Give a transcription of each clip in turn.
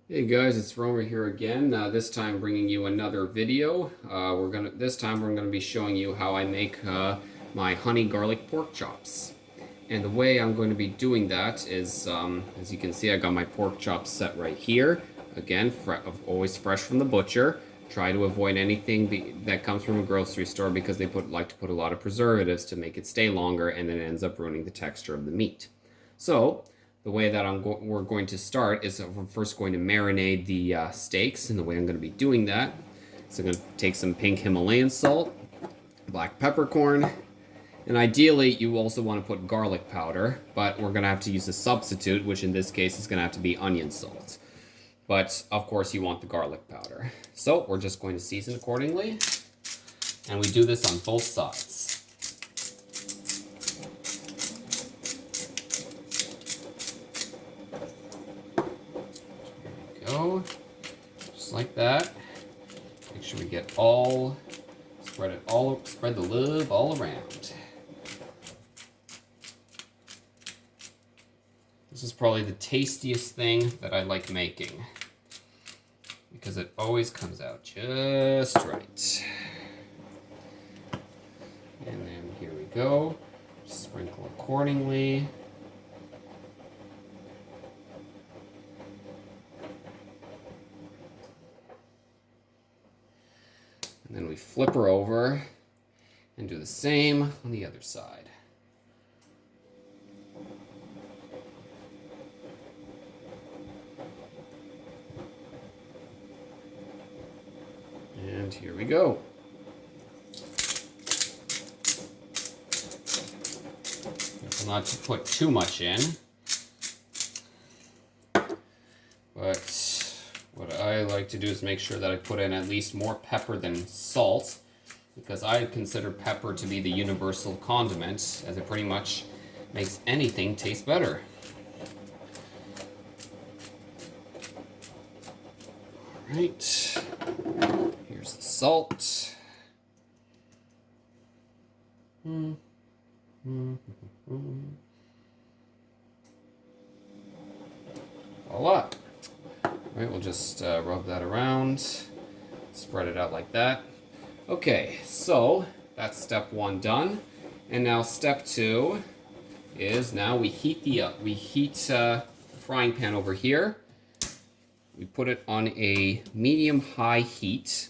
Hey guys, it's Romer here again. This time bringing you another video. This time we're gonna be showing you how I make my honey garlic pork chops. And the way I'm going to be doing that is, as you can see, I got my pork chops set right here. Again, always fresh from the butcher. Try to avoid anything that comes from a grocery store because they like to put a lot of preservatives to make it stay longer, and then it ends up ruining the texture of the meat. So the way that we're going to start is we're first going to marinate the steaks, and the way I'm going to be doing that is I'm going to take some pink Himalayan salt, black peppercorn, and ideally you also want to put garlic powder, but we're going to have to use a substitute, which in this case is going to have to be onion salt. But of course you want the garlic powder. So we're just going to season accordingly, and we do this on both sides. Go, just like that. Make sure we get spread the love all around. This is probably the tastiest thing that I like making because it always comes out just right. And then here we go. Sprinkle accordingly. And then we flip her over and do the same on the other side. And here we go. Careful not to put too much in. But what I like to do is make sure that I put in at least more pepper than salt, because I consider pepper to be the universal condiment, as it pretty much makes anything taste better. Alright, here's the salt. Voila. Alright, we'll just rub that around, spread it out like that. Okay, so that's step one done. And now step two is now we heat the frying pan over here. We put it on a medium-high heat.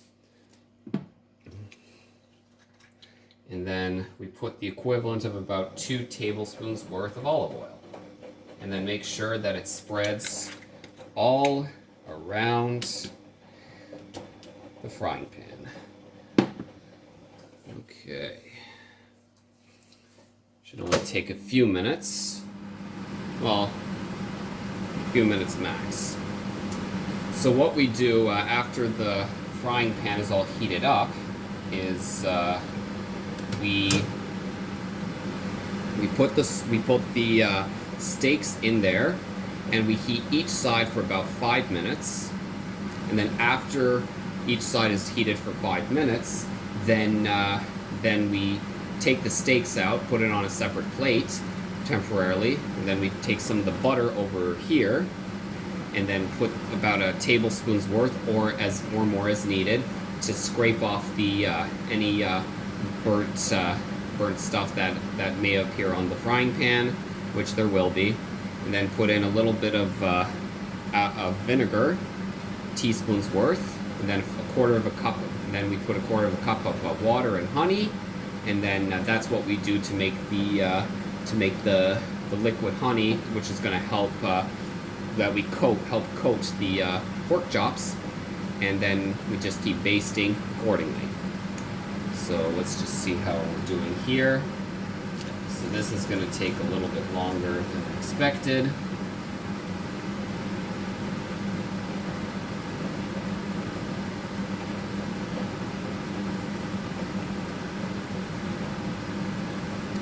And then we put the equivalent of about 2 tablespoons worth of olive oil. And then make sure that it spreads all around the frying pan. Okay. Should only take a few minutes. Well, a few minutes max. So what we do after the frying pan is all heated up is we put the steaks in there, and we heat each side for about 5 minutes. And then after each side is heated for 5 minutes, then we take the steaks out, put it on a separate plate temporarily, and then we take some of the butter over here, and then put about a tablespoon's worth or more as needed to scrape off the any burnt stuff that may appear on the frying pan, which there will be. And then put in a little bit of vinegar, teaspoon's worth, and then then we put a quarter of a cup of water and honey, and then that's what we do to make the liquid honey, which is going to help coat the pork chops, and then we just keep basting accordingly. So let's just see how we're doing here. So this is going to take a little bit longer than expected.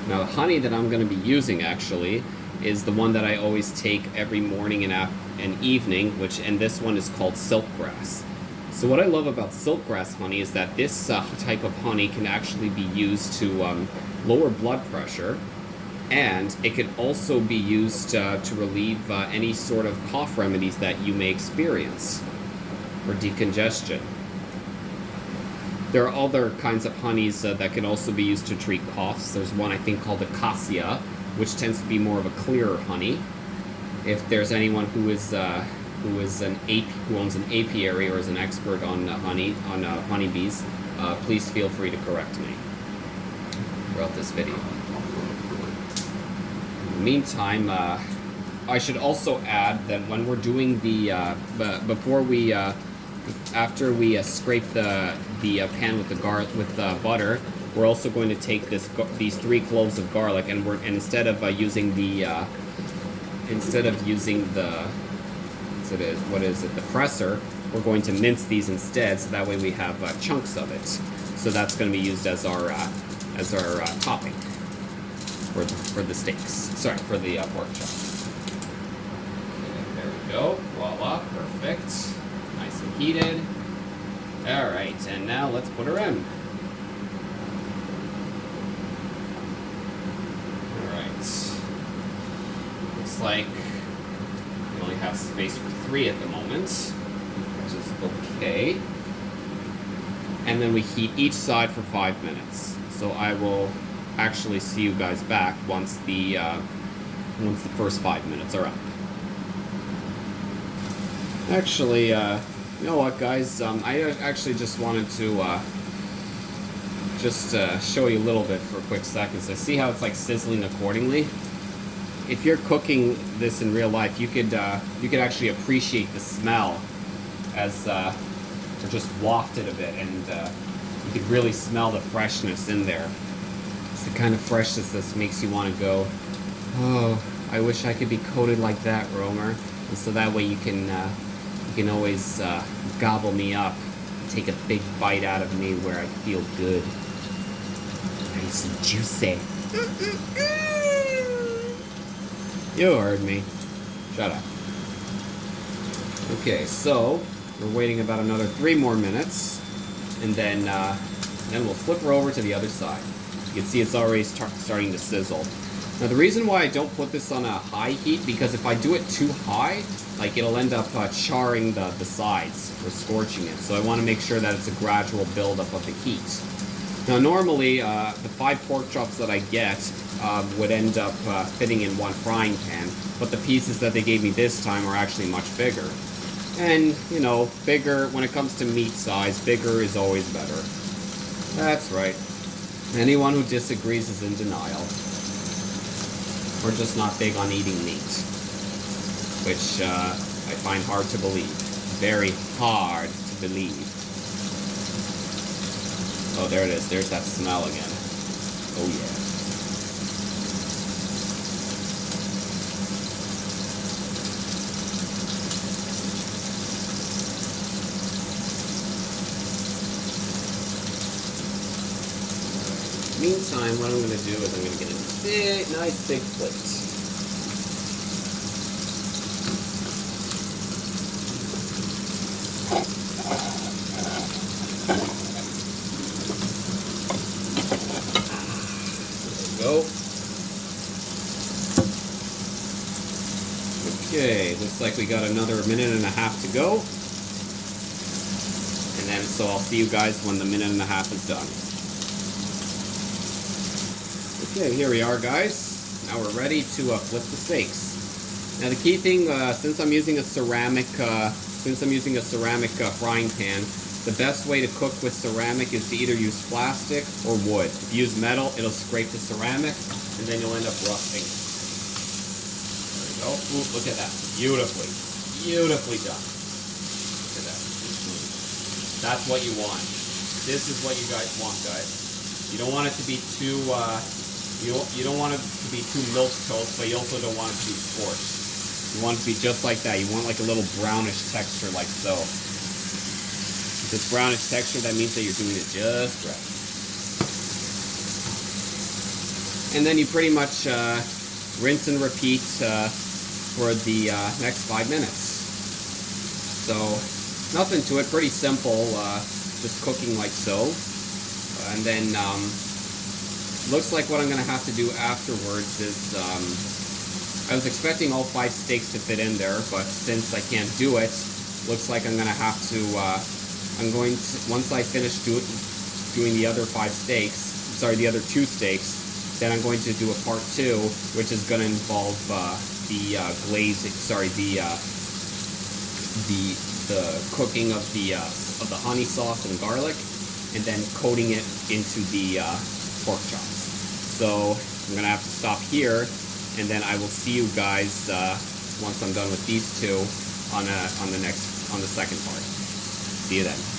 Now the honey that I'm going to be using actually is the one that I always take every morning and evening, and this one is called silkgrass. So what I love about silkgrass honey is that this type of honey can actually be used to lower blood pressure, And it can also be used to relieve any sort of cough remedies that you may experience, or decongestion. There are other kinds of honeys that can also be used to treat coughs. There's one I think called Acacia, which tends to be more of a clearer honey. If there's anyone who owns an apiary or is an expert on honeybees, please feel free to correct me throughout this video. In the meantime, I should also add that when we're doing the after we scrape the pan with the butter, we're also going to take these 3 cloves of garlic, and instead of using the presser, we're going to mince these instead, so that way we have chunks of it. So that's going to be used as our topping for the steaks. Sorry, for the pork chops. Okay, there we go. Voila, perfect. Nice and heated. All right, and now let's put her in. All right. Looks like we only have space for 3 at the moment, which is okay. And then we heat each side for 5 minutes. So I will actually see you guys back once the first 5 minutes are up. Actually, you know what, guys? I actually just wanted to show you a little bit for a quick second. So see how it's like sizzling accordingly? If you're cooking this in real life, you could actually appreciate the smell as or just waft it a bit, and you could really smell the freshness in there. It's the kind of freshness that makes you want to go, oh, I wish I could be coated like that, Romer. And so that way you can always gobble me up, take a big bite out of me where I feel good, nice and juicy. You heard me. Shut up. Okay, so we're waiting about another 3 more minutes, and then we'll flip her over to the other side. You can see it's already starting to sizzle. Now the reason why I don't put this on a high heat, because if I do it too high, like it'll end up charring the sides or scorching it. So I want to make sure that it's a gradual buildup of the heat. Now normally the 5 pork chops that I get would end up fitting in 1 frying pan, but the pieces that they gave me this time are actually much bigger. And, you know, bigger, when it comes to meat size, bigger is always better. That's right. Anyone who disagrees is in denial. Or just not big on eating meat. Which I find hard to believe. Very hard to believe. Oh, there it is. There's that smell again. Oh, yeah. Meantime, what I'm going to do is I'm going to get a nice big plate. There we go. Okay, looks like we got another 1.5 minutes to go. And then, so I'll see you guys when the 1.5 minutes is done. Okay, here we are, guys. Now we're ready to flip the steaks. Now the key thing, since I'm using a ceramic frying pan, the best way to cook with ceramic is to either use plastic or wood. If you use metal, it'll scrape the ceramic, and then you'll end up rusting. There we go. Ooh, look at that. Beautifully done. Look at that. That's what you want. This is what you guys want, guys. You don't want it to be too you don't want it to be too milk toast, but you also don't want it to be scorched. You want it to be just like that. You want like a little brownish texture, like so. With this brownish texture, that means that you're doing it just right. And then you pretty much rinse and repeat for the next 5 minutes. So nothing to it, pretty simple, just cooking like so. And then looks like what I'm going to have to do afterwards is, I was expecting all 5 steaks to fit in there, but since I can't do it, looks like I'm going to have to, once I finish doing the other 5 steaks, sorry, the other 2 steaks, then I'm going to do a part 2, which is going to involve the glazing, sorry, the cooking of the honey sauce and garlic, and then coating it into the pork chops. So I'm gonna have to stop here, and then I will see you guys once I'm done with these two on the second part. See you then.